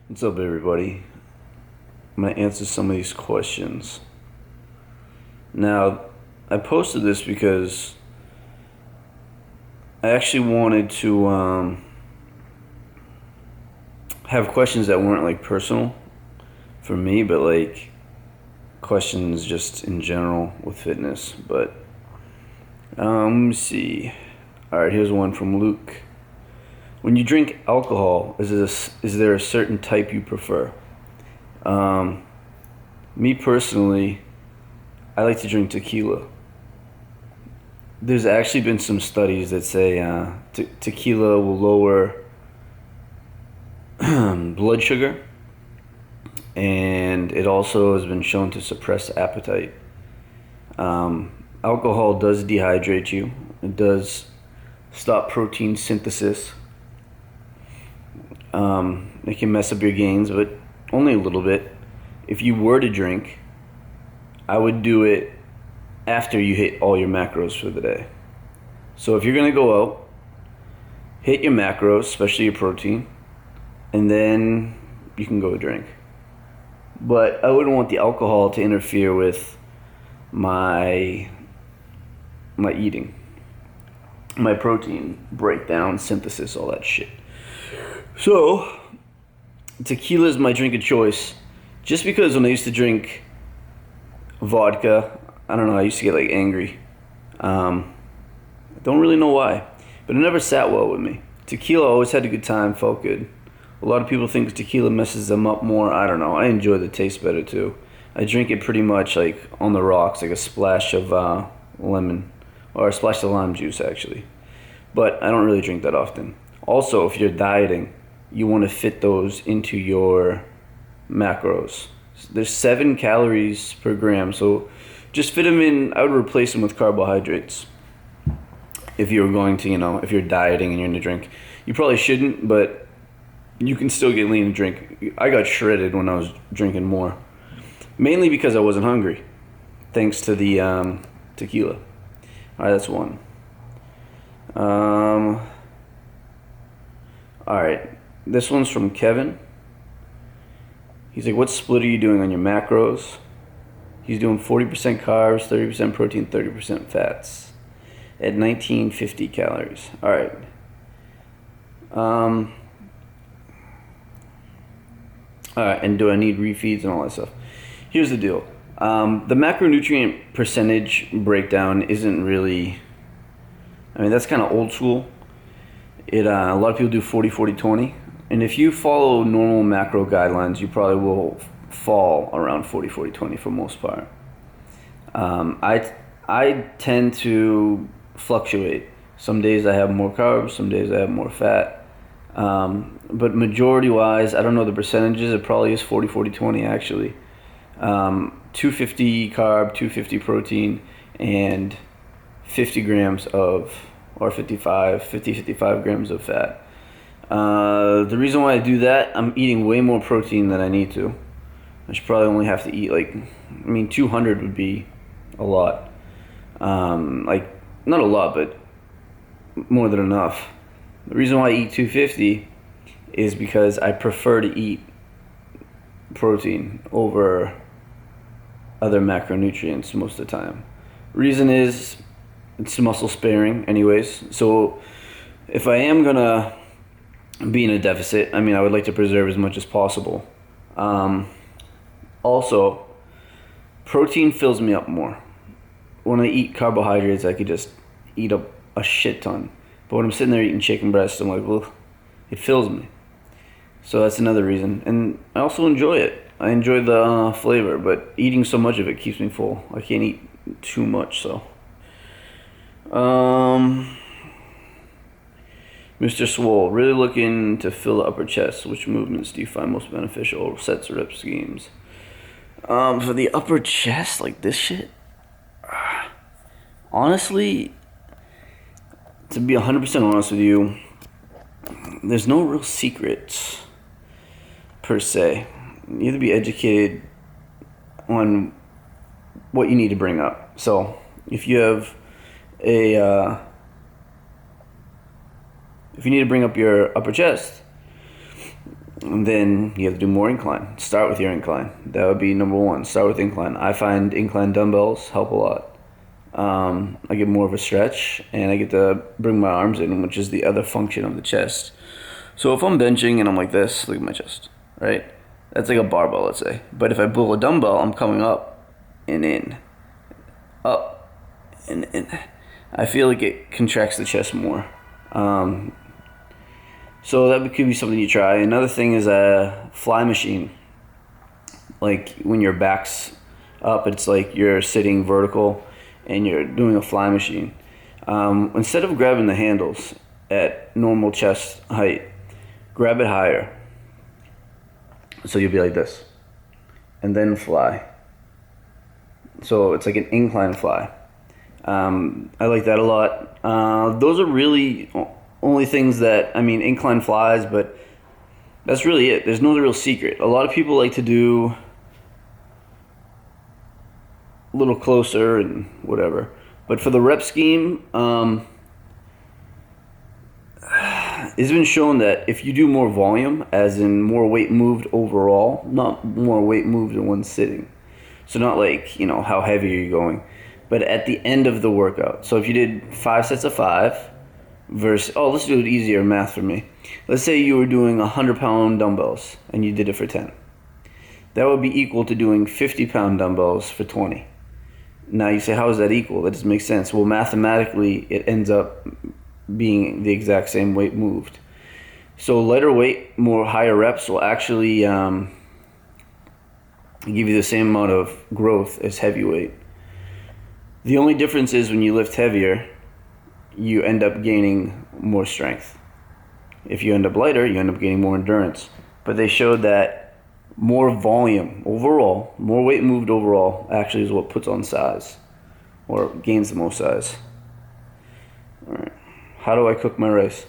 What's up, everybody? I'm going to answer some of these questions. Now, I posted this because I actually wanted to have questions that weren't like personal for me, but like questions just in general with fitness. But let me see. All right, here's one from Luke. When you drink alcohol, is there a certain type you prefer? Me personally, I like to drink tequila. There's actually been some studies that say tequila will lower blood sugar, and it also has been shown to suppress appetite. Alcohol does dehydrate you. It does stop protein synthesis. It can mess up your gains, but only a little bit. If you were to drink, I would do it after you hit all your macros for the day. So if you're gonna go out, hit your macros, especially your protein, and then you can go drink. But I wouldn't want the alcohol to interfere with my eating, my protein breakdown, synthesis, all that shit. So tequila is my drink of choice, just because when I used to drink vodka, I don't know, I used to get like angry. I don't really know why, but it never sat well with me. Tequila always had a good time, felt good. A lot of people think tequila messes them up more. I don't know. I enjoy the taste better too. I drink it pretty much like on the rocks, like a splash of lemon, or a splash of lime juice actually. But I don't really drink that often. Also, if you're dieting, you want to fit those into your macros. There's 7 calories per gram, so just fit them in. I would replace them with carbohydrates. If you're going to, if you're dieting and you're going to drink, you probably shouldn't, but you can still get lean and drink. I got shredded when I was drinking more, mainly because I wasn't hungry, thanks to the tequila. All right, that's one. All right, this one's from Kevin. He's like, what split are you doing on your macros? He's doing 40% carbs, 30% protein, 30% fats at 1950 calories. All right. All right, and do I need refeeds and all that stuff? Here's the deal. The macronutrient percentage breakdown isn't really, that's kind of old school. A lot of people do 40-40-20. And if you follow normal macro guidelines, you probably will fall around 40-40-20 for most part. I tend to fluctuate. Some days I have more carbs, some days I have more fat. But majority-wise, I don't know the percentages. It probably is 40-40-20 actually. 250 carb, 250 protein, and 50 grams of, or 55 grams of fat. The reason why I do that, I'm eating way more protein than I need to. I should probably only have to eat 200 would be a lot. Not a lot, but more than enough. The reason why I eat 250 is because I prefer to eat protein over other macronutrients most of the time. Reason is it's muscle sparing anyways. So if I am gonna be in a deficit, I would like to preserve as much as possible. Also, protein fills me up more. When I eat carbohydrates, I could just eat up a shit ton. But when I'm sitting there eating chicken breast, I'm like, well, it fills me. So that's another reason. And I also enjoy it. I enjoy the flavor, but eating so much of it keeps me full. I can't eat too much, so. Mr. Swole, really looking to fill the upper chest. Which movements do you find most beneficial? Sets or rep schemes? For the upper chest, like this shit? Honestly, to be 100% honest with you, there's no real secrets, per se. You need to be educated on what you need to bring up. So, if you have if you need to bring up your upper chest, And then you have to do more incline. Start with your incline. That would be number one. Start with incline. I find incline dumbbells help a lot. I get more of a stretch, and I get to bring my arms in, which is the other function of the chest. So if I'm benching and I'm like this, look at my chest, right? That's like a barbell, let's say. But if I pull a dumbbell, I'm coming up and in, up and in. I feel like it contracts the chest more. So that could be something you try. Another thing is a fly machine. Like when your back's up, it's like you're sitting vertical and you're doing a fly machine. Instead of grabbing the handles at normal chest height, grab it higher. So you'll be like this. And then fly. So it's like an incline fly. I like that a lot. Those are really only things that, incline flies, but that's really it. There's no real secret. A lot of people like to do a little closer and whatever. But for the rep scheme, it's been shown that if you do more volume, as in more weight moved overall, not more weight moved in one sitting. So not like, how heavy are you going, but at the end of the workout. So if you did 5 sets of 5 versus, let's do it easier math for me. Let's say you were doing 100-pound dumbbells and you did it for 10. That would be equal to doing 50-pound dumbbells for 20. Now you say, how is that equal? That doesn't make sense. Well, mathematically, it ends up being the exact same weight moved. So lighter weight, more higher reps will actually give you the same amount of growth as heavy weight. The only difference is when you lift heavier, you end up gaining more strength. If you end up lighter, you end up gaining more endurance. But they showed that more volume overall, more weight moved overall, actually is what puts on size or gains the most size. All right. How do I cook my rice?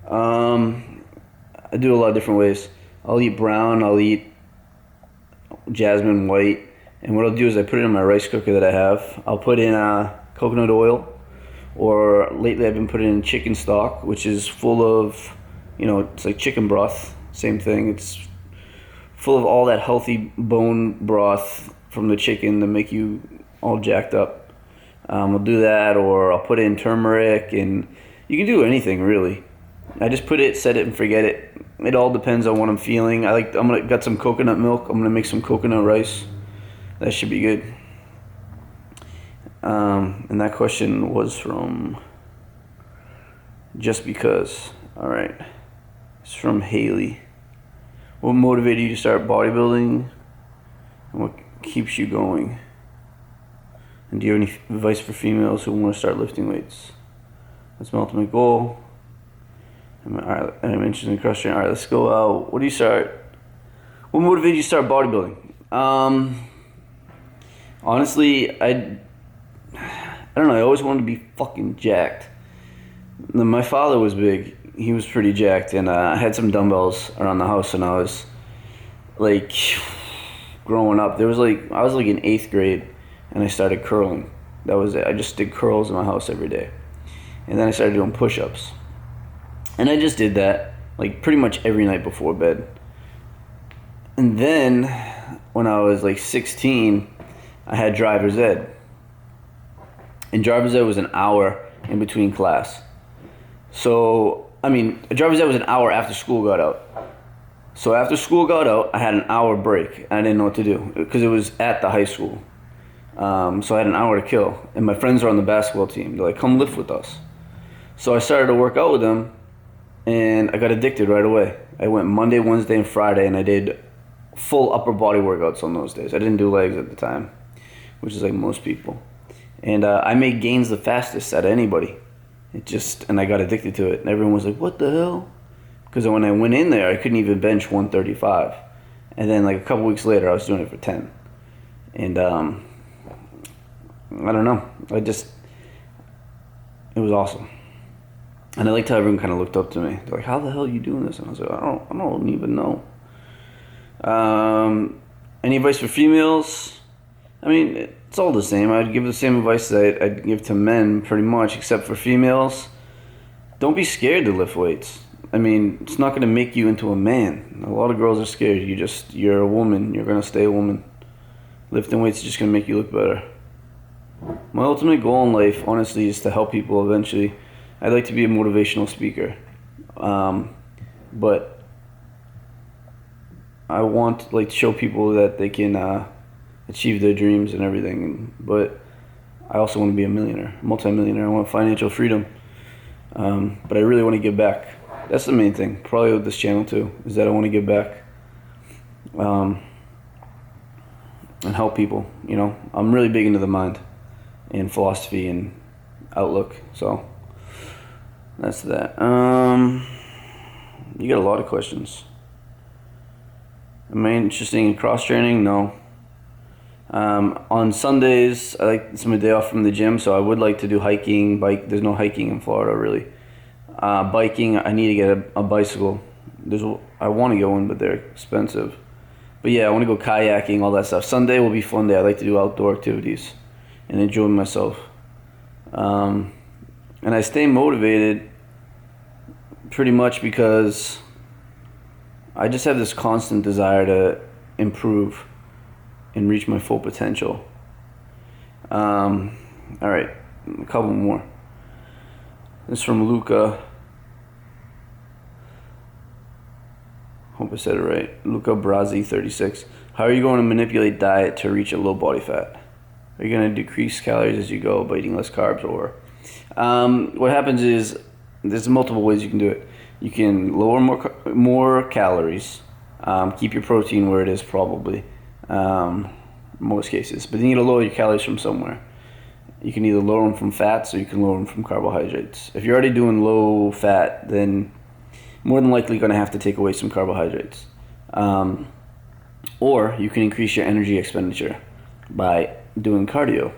I do a lot of different ways. I'll eat brown, I'll eat jasmine white, and what I'll do is I put it in my rice cooker that I have. I'll put in coconut oil, or lately I've been putting in chicken stock, which is full of, it's like chicken broth, same thing. It's full of all that healthy bone broth from the chicken to make you all jacked up. I'll do that, or I'll put in turmeric, and you can do anything really. I just put it, set it, and forget it. It all depends on what I'm feeling. Got some coconut milk. I'm gonna make some coconut rice. That should be good. And that question was from Just Because. All right, it's from Haley. What motivated you to start bodybuilding, and what keeps you going? And do you have any advice for females who want to start lifting weights? That's my ultimate goal. I'm interested in cross training. All right, let's go out. What motivated you to start bodybuilding? Honestly, I don't know. I always wanted to be fucking jacked. My father was big. He was pretty jacked, and I had some dumbbells around the house when I was like growing up. I was like in 8th grade, and I started curling. That was it. I just did curls in my house every day, and then I started doing push-ups, and I just did that like pretty much every night before bed. And then when I was like 16, I had driver's ed, and driver's ed was an hour in between class. So driver's ed was an hour after school got out. So after school got out, I had an hour break. I didn't know what to do because it was at the high school. So I had an hour to kill. And my friends were on the basketball team. They're like, come lift with us. So I started to work out with them, and I got addicted right away. I went Monday, Wednesday, and Friday, and I did full upper body workouts on those days. I didn't do legs at the time, which is like most people. And I made gains the fastest out of anybody. And I got addicted to it. And everyone was like, what the hell? Because when I went in there, I couldn't even bench 135. And then like a couple weeks later, I was doing it for 10. And I don't know. It was awesome. And I liked how everyone kind of looked up to me. They're like, how the hell are you doing this? And I was like, I don't even know. Any advice for females? It's all the same. I'd give the same advice that I'd give to men pretty much, except for females. Don't be scared to lift weights. I mean, it's not going to make you into a man. A lot of girls are scared. You're a woman. You're going to stay a woman. Lifting weights is just going to make you look better. My ultimate goal in life, honestly, is to help people eventually. I'd like to be a motivational speaker. But I want like to show people that they can achieve their dreams and everything. But I also want to be a millionaire, multi-millionaire. I want financial freedom. But I really want to give back. That's the main thing. Probably with this channel too, is that I want to give back. And help people, you know. I'm really big into the mind and philosophy and outlook, so that's that. You got a lot of questions. Am I interested in cross training? No. On Sundays, it's my day off from the gym, so I would like to do hiking, bike. There's no hiking in Florida really. Biking, I need to get a bicycle. I want to get one, but they're expensive. But yeah, I want to go kayaking, all that stuff. Sunday will be fun day. I like to do outdoor activities and enjoy myself. And I stay motivated pretty much because I just have this constant desire to improve and reach my full potential. All right, a couple more. This is from Luca. Hope I said it right. Luca Brazzi, 36. How are you going to manipulate diet to reach a low body fat? Are you going to decrease calories as you go by eating less carbs? Or what happens is there's multiple ways you can do it. You can lower more calories, keep your protein where it is probably, most cases. But then you need to lower your calories from somewhere. You can either lower them from fats or you can lower them from carbohydrates. If you're already doing low fat, then more than likely going to have to take away some carbohydrates. Or you can increase your energy expenditure by doing cardio.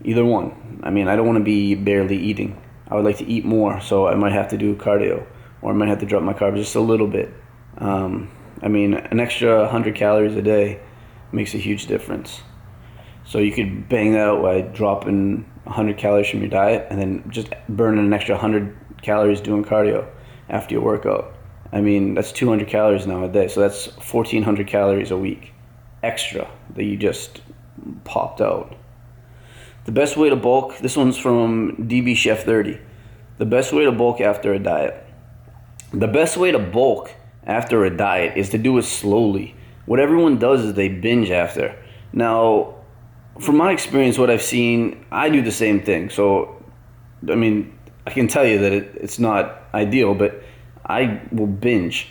Either one. I mean, I don't want to be barely eating. I would like to eat more, so I might have to do cardio. Or I might have to drop my carbs just a little bit. I mean, an extra 100 calories a day makes a huge difference. So you could bang that out by dropping 100 calories from your diet and then just burning an extra 100 calories doing cardio after your workout. I mean, that's 200 calories now a day, so that's 1,400 calories a week extra that you just popped out. The best way to bulk, this one's from DB Chef 30. The best way to bulk after a diet. The best way to bulk after a diet is to do it slowly. What everyone does is they binge after. Now, from my experience, what I've seen, I do the same thing. So, I mean, I can tell you that it's not ideal, but I will binge.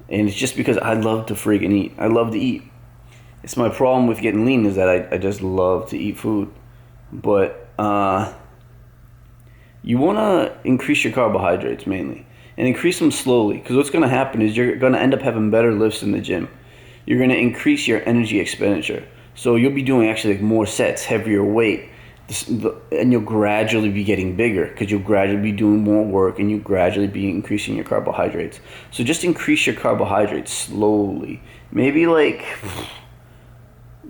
And it's just because I love to friggin' eat. I love to eat. It's my problem with getting lean is that I just love to eat food. But you want to increase your carbohydrates mainly. And increase them slowly. Because what's going to happen is you're going to end up having better lifts in the gym. You're going to increase your energy expenditure. So you'll be doing actually like more sets, heavier weight. And you'll gradually be getting bigger because you'll gradually be doing more work and you'll gradually be increasing your carbohydrates. So just increase your carbohydrates slowly. Maybe like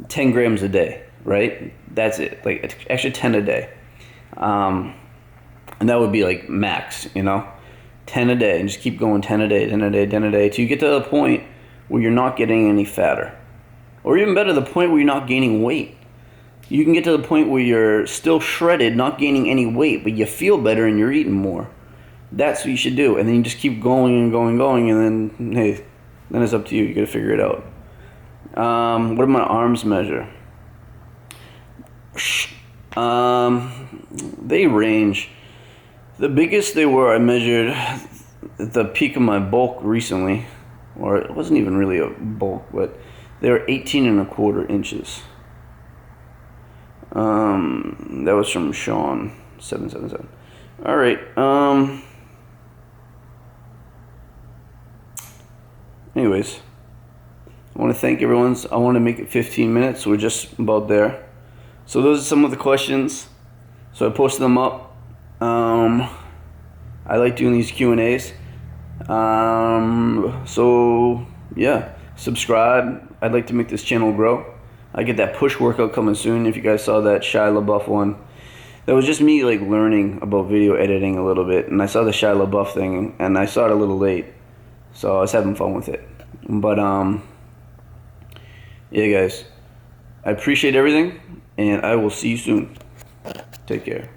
10 grams a day, right? That's it. Like extra 10 a day. And that would be like max, you know? 10 a day. And just keep going 10 a day, 10 a day, 10 a day. Till you get to the point where you're not getting any fatter. Or even better, the point where you're not gaining weight. You can get to the point where you're still shredded, not gaining any weight, but you feel better and you're eating more. That's what you should do. And then you just keep going and going and going, and then, hey, then it's up to you. You got to figure it out. What do my arms measure? They range. The biggest they were, I measured at the peak of my bulk recently, or it wasn't even really a bulk, but they were 18.25 inches. That was from Sean 777. All right. Anyways, I want to thank everyone. I want to make it 15 minutes. We're just about there. So those are some of the questions. So I posted them up. I like doing these Q&As. So yeah, subscribe. I'd like to make this channel grow. I get that push workout coming soon. If you guys saw that Shia LaBeouf one, That was just me like learning about video editing a little bit, and I saw the Shia LaBeouf thing, and I saw it a little late, so I was having fun with it. But yeah, guys, I appreciate everything, and I will see you soon. Take care.